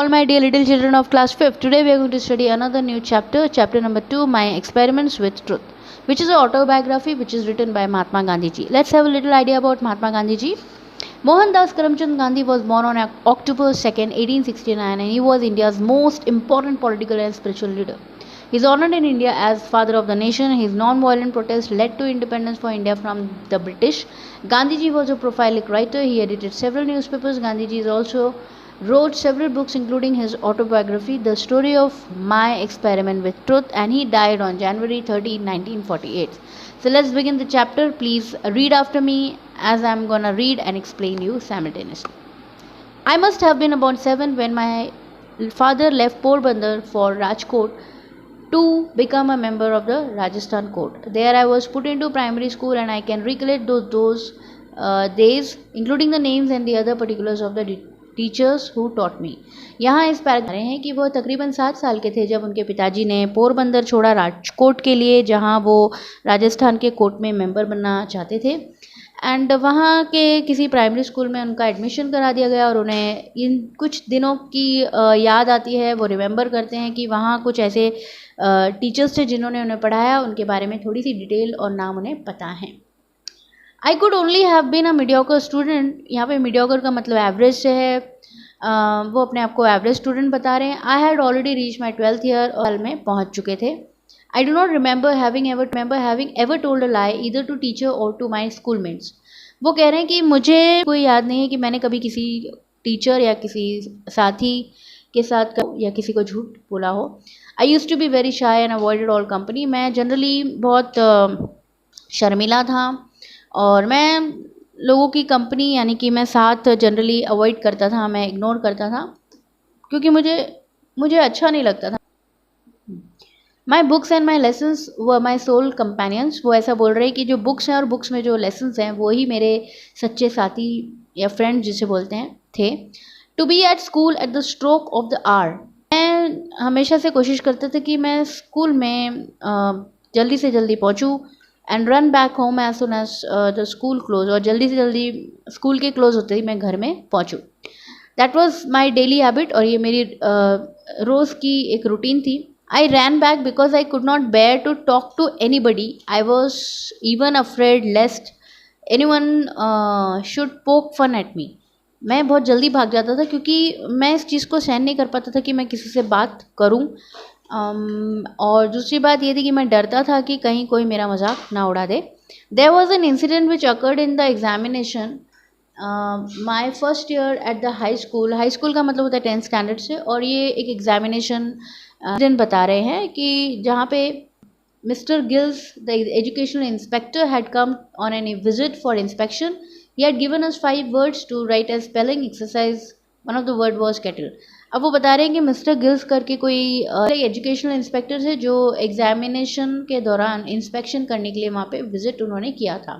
all my dear little children of class 5th. Today we are going to study another new chapter, chapter number 2, My Experiments with Truth, which is an autobiography which is written by Mahatma Gandhi ji. Let's have a little idea about Mahatma Gandhi ji. Mohandas Karamchand Gandhi was born on October 2nd, 1869 and he was India's most important political and spiritual leader. He is honored in India as father of the nation. His non-violent protest led to independence for India from the British. Gandhiji was a prolific writer. He edited several newspapers. Gandhiji is also wrote several books including his autobiography, The Story of My Experiment with Truth, and he died on January 13, 1948. So let's begin the chapter. Please read after me as I'm gonna read and explain you simultaneously. I must have been about 7 when my father left Porbandar for Rajkot to become a member of the Rajasthan court. There I was put into primary school and I can recollect those days, including the names and the other particulars of the teachers who taught me. यहाँ इस paragraph रहे हैं कि वो तकरीबन 7 साल के थे जब उनके पिताजी ने पोरबंदर छोड़ा राजकोट के लिए, जहाँ वो राजस्थान के कोर्ट में मेंबर बनना चाहते थे. एंड वहाँ के किसी प्राइमरी स्कूल में उनका एडमिशन करा दिया गया और उन्हें इन कुछ दिनों की याद आती है. वो रिमेंबर करते हैं कि वहाँ कुछ ऐसे टीचर्स थे जिन्होंने उन्हें पढ़ाया, उनके बारे में थोड़ी सी डिटेल और नाम उन्हें पता है. I could only have been a mediocre student. यहाँ पे मीडियोकर का मतलब एवरेज से है. वो अपने आप को एवरेज स्टूडेंट बता रहे हैं. I had already reach my 12th year और में पहुँच चुके थे. I do not remember having ever told a lie either to teacher or to my schoolmates. वो कह रहे हैं कि मुझे कोई याद नहीं है कि मैंने कभी किसी टीचर या किसी साथी के साथ या किसी को झूठ बोला हो. I used to be very shy and avoided all company. मैं जनरली बहुत शर्मिला था और मैं लोगों की कंपनी यानी कि मैं साथ जनरली अवॉइड करता था, मैं इग्नोर करता था क्योंकि मुझे अच्छा नहीं लगता था. My books and my lessons व माई सोल कंपेनियंस. वो ऐसा बोल रहे हैं कि जो बुक्स हैं और बुक्स में जो लेसन्स हैं वो ही मेरे सच्चे साथी या फ्रेंड जिसे बोलते हैं थे. To be at school at the stroke of the hour. मैं हमेशा से कोशिश करता था कि मैं स्कूल में जल्दी से जल्दी पहुँचूँ and run back home as soon as the school close. और जल्दी से जल्दी स्कूल के क्लोज होते ही मैं घर में पहुँचूँ. That was my daily habit और ये मेरी रोज़ की एक रूटीन थी. I ran back because I could not bear to talk to anybody. I was even afraid lest anyone should poke fun at me. मैं बहुत जल्दी भाग जाता था क्योंकि मैं इस चीज़ को सहन नहीं कर पाता था कि मैं किसी से बात करूं. और दूसरी बात ये थी कि मैं डरता था कि कहीं कोई मेरा मजाक ना उड़ा दे. There was an incident which occurred in the examination my first year at the high school. High school का मतलब होता है 10th स्टैंडर्ड से. और ये एक एग्जामिनेशन बता रहे हैं कि जहाँ पे mister Giles the educational inspector had come on an visit for inspection. He had given us 5 words to write as spelling exercise. One of the word was kettle. अब वो बता रहे हैं कि मिस्टर गिल्स करके कोई एजुकेशनल इंस्पेक्टर थे जो एग्जामिनेशन के दौरान इंस्पेक्शन करने के लिए वहाँ पे विजिट उन्होंने किया था.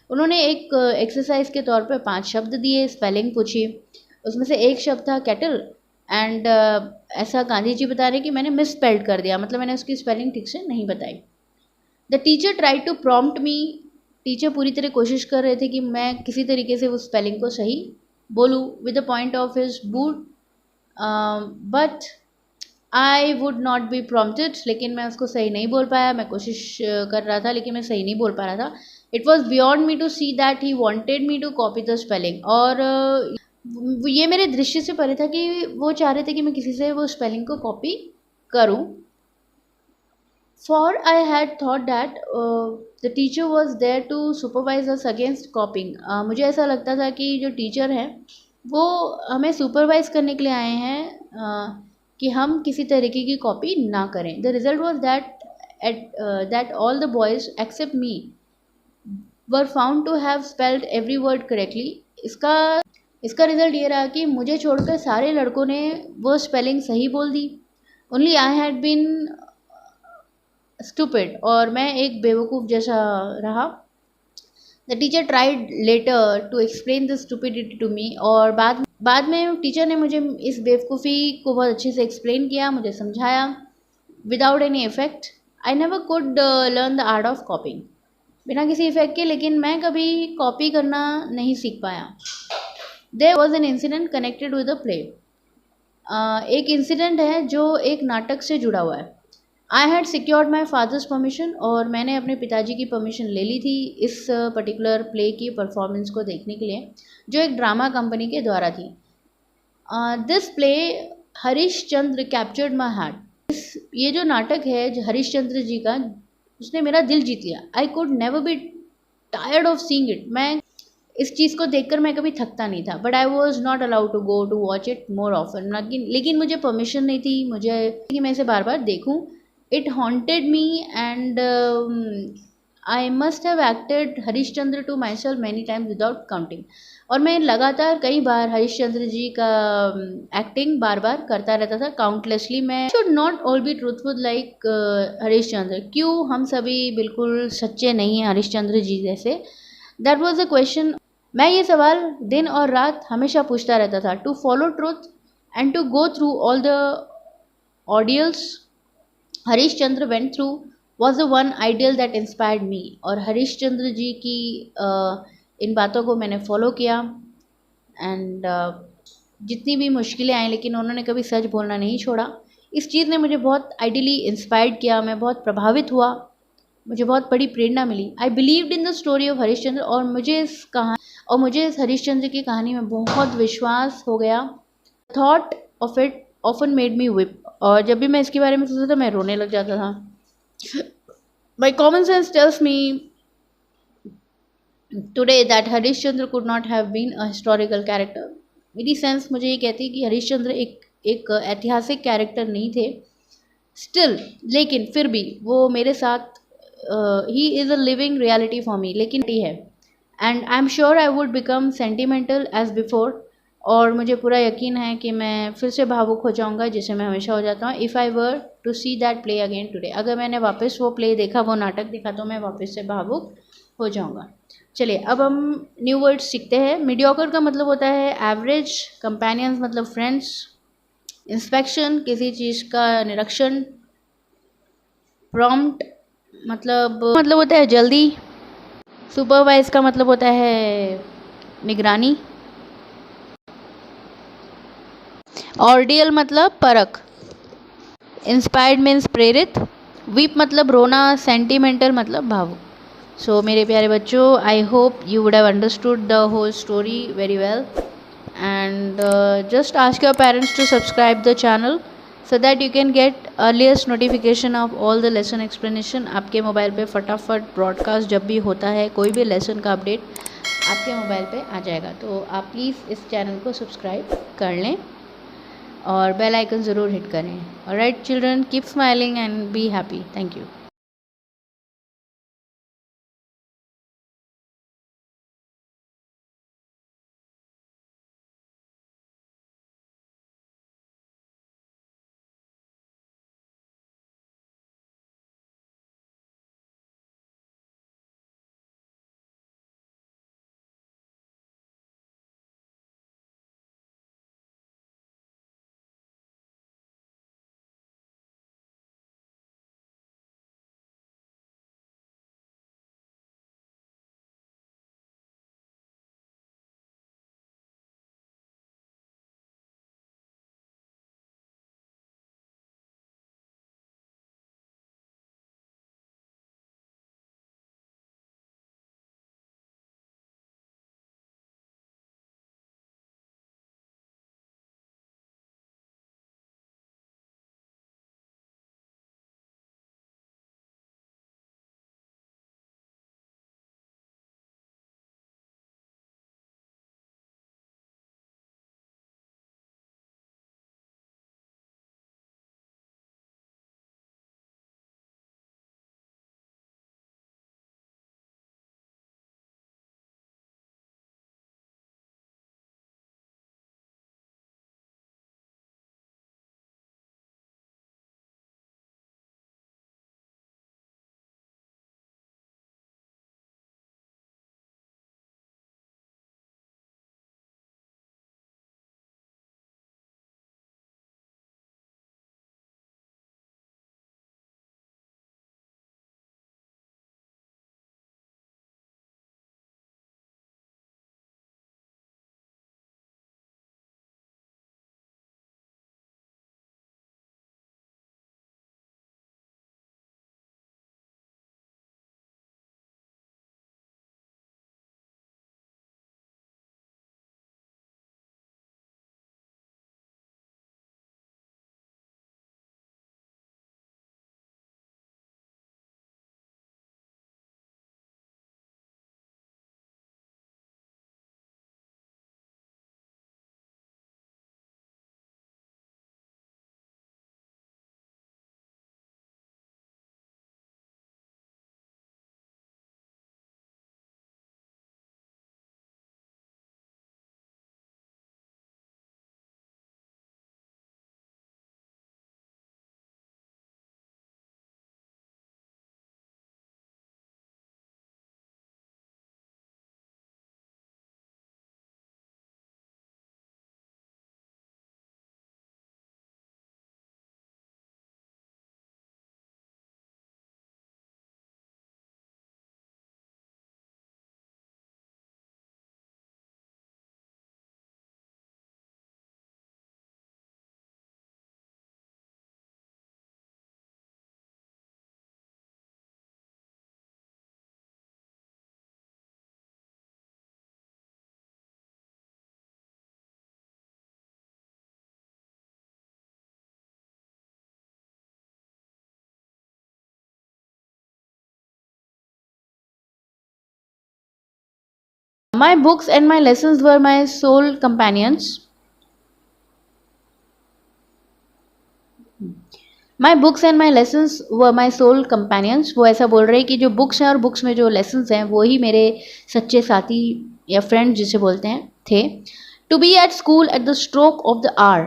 उन्होंने एक एक्सरसाइज के तौर पे 5 शब्द दिए, स्पेलिंग पूछी. उसमें से एक शब्द था केटल एंड ऐसा गांधी जी बता रहे हैं कि मैंने मिस स्पेल्ड कर दिया, मतलब मैंने उसकी स्पेलिंग ठीक से नहीं बताई. The teacher try to prompt me. Teacher पूरी तरह कोशिश कर रहे थे कि मैं किसी तरीके से उस स्पेलिंग को सही बोलूँ with the point of his boot. But I would not be prompted. लेकिन मैं उसको सही नहीं बोल पाया. मैं कोशिश कर रहा था लेकिन मैं सही नहीं बोल पा रहा था. It was beyond me to see that he wanted me to copy the spelling. और ये मेरे दृष्टि से परे था कि वो चाह रहे थे कि मैं किसी से वो स्पेलिंग को कॉपी करूं. For I had thought that the teacher was there to supervise us against copying. मुझे ऐसा लगता था कि जो टीचर हैं वो हमें सुपरवाइज करने के लिए आए हैं कि हम किसी तरीके की कॉपी ना करें. The result was that all the boys except me were found to have spelled every word correctly. इसका रिजल्ट ये रहा कि मुझे छोड़कर सारे लड़कों ने वो स्पेलिंग सही बोल दी. Only I had been stupid. और मैं एक बेवकूफ़ जैसा रहा. The teacher tried later to explain the stupidity to me. और बाद में टीचर ने मुझे इस बेवकूफ़ी को बहुत अच्छे से एक्सप्लेन किया, मुझे समझाया without any effect. I never could learn the art of कॉपिंग. बिना किसी इफेक्ट के. लेकिन मैं कभी कॉपी करना नहीं सीख पाया. There was an incident connected with the play. एक इंसिडेंट है जो एक नाटक से जुड़ा हुआ है। I had secured my father's permission, और मैंने अपने पिताजी की परमिशन ले ली थी इस पर्टिकुलर प्ले की परफॉर्मेंस को देखने के लिए, जो एक ड्रामा कंपनी के द्वारा थी। This play Harish Chandra captured my heart. ये जो नाटक है जो हरीश चंद्र जी का, उसने मेरा दिल जीत लिया। I could never be tired of seeing it. मैं इस चीज़ को देखकर मैं कभी थकता नहीं था, but I was not allowed to go to watch it more often. लेकिन मुझे परमिशन नहीं थी मुझे कि मैं इसे बार बार देखूं। It haunted me and I must have acted Harishchandra to myself many times without counting. और मैं लगातार कई बार हरीशचंद्र जी का एक्टिंग बार बार करता रहता था, काउंटलेसली। मैं should not all be truthful like Harishchandra. क्यों हम सभी बिल्कुल सच्चे नहीं हैं हरीशचंद्र जी जैसे? That was a question. मैं ये सवाल दिन और रात हमेशा पूछता रहता था। To follow truth and to go through all the ordeals Harish Chandra went through was the one ideal that inspired me. और हरीश चंद्र जी की इन बातों को मैंने फॉलो किया। एंड जितनी भी मुश्किलें आई, लेकिन उन्होंने कभी सच बोलना नहीं छोड़ा। इस चीज़ ने मुझे बहुत आइडियली इंस्पायर्ड किया, मैं बहुत प्रभावित हुआ, मुझे बहुत बड़ी प्रेरणा मिली। I believed in the story of Harishchandra, और मुझे इस हरीशचंद्र की कहानी में बहुत विश्वास हो गया। Thought of it often made me whip. और जब भी मैं इसके बारे में सोचता था मैं रोने लग जाता था। My common sense tells me today that Harishchandra could not have been a historical character. मेरी सेंस मुझे ये कहती है कि हरीशचंद्र एक ऐतिहासिक कैरेक्टर नहीं थे। स्टिल, लेकिन फिर भी वो मेरे साथ ही is a living reality for me. लेकिन है, and I am sure I would become sentimental as before. और मुझे पूरा यकीन है कि मैं फिर से भावुक हो जाऊंगा, जिसे मैं हमेशा हो जाता हूँ। If I were to see that play again today, अगर मैंने वापस वो प्ले देखा, वो नाटक देखा, तो मैं वापस से भावुक हो जाऊंगा। चलिए अब हम न्यू वर्ड्स सीखते हैं। मीडियोकर का मतलब होता है एवरेज, कंपेनियंस मतलब फ्रेंड्स, इंस्पेक्शन किसी चीज़ का निरीक्षण, प्रॉम्प्ट मतलब होता है जल्दी, सुपरवाइज का मतलब होता है निगरानी, ऑर्डियल मतलब परख, इंस्पायर्ड मीन्स प्रेरित, वीप मतलब रोना, सेंटिमेंटल मतलब भावुक। सो मेरे प्यारे बच्चों, I hope you would have understood the whole story very well, and just ask your parents to subscribe the channel so that you can get earliest notification of all the lesson explanation। आपके mobile पे फटाफट broadcast जब भी होता है कोई भी lesson का अपडेट आपके मोबाइल पे आ जाएगा। तो आप प्लीज़ इस चैनल को सब्सक्राइब कर लें और बेल आइकन ज़रूर हिट करें। Alright children, keep smiling and be happy. Thank you. My books and my lessons were my sole companions. My books and my lessons व माई सोल कंपेनियंस. वो ऐसा बोल रहे हैं कि जो बुक्स हैं और बुक्स में जो लेसन्स हैं वो ही मेरे सच्चे साथी या फ्रेंड जिसे बोलते हैं थे. To be at school at the stroke of the hour.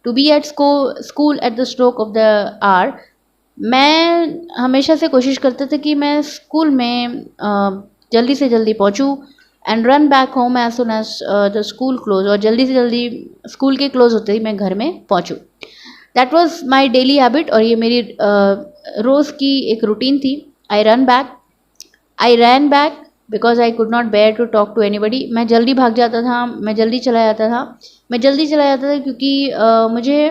To be at school at the stroke of the hour. मैं हमेशा से कोशिश करता था कि मैं स्कूल में जल्दी से जल्दी पहुंचूं. And run back home as soon as the school close. और जल्दी से जल्दी स्कूल के क्लोज होते ही मैं घर में पहुंचूं. That was my daily habit. और ये मेरी रोज़ की एक रूटीन थी. I ran back because I could not bear to talk to anybody. मैं जल्दी भाग जाता था, मैं जल्दी चला जाता था क्योंकि मुझे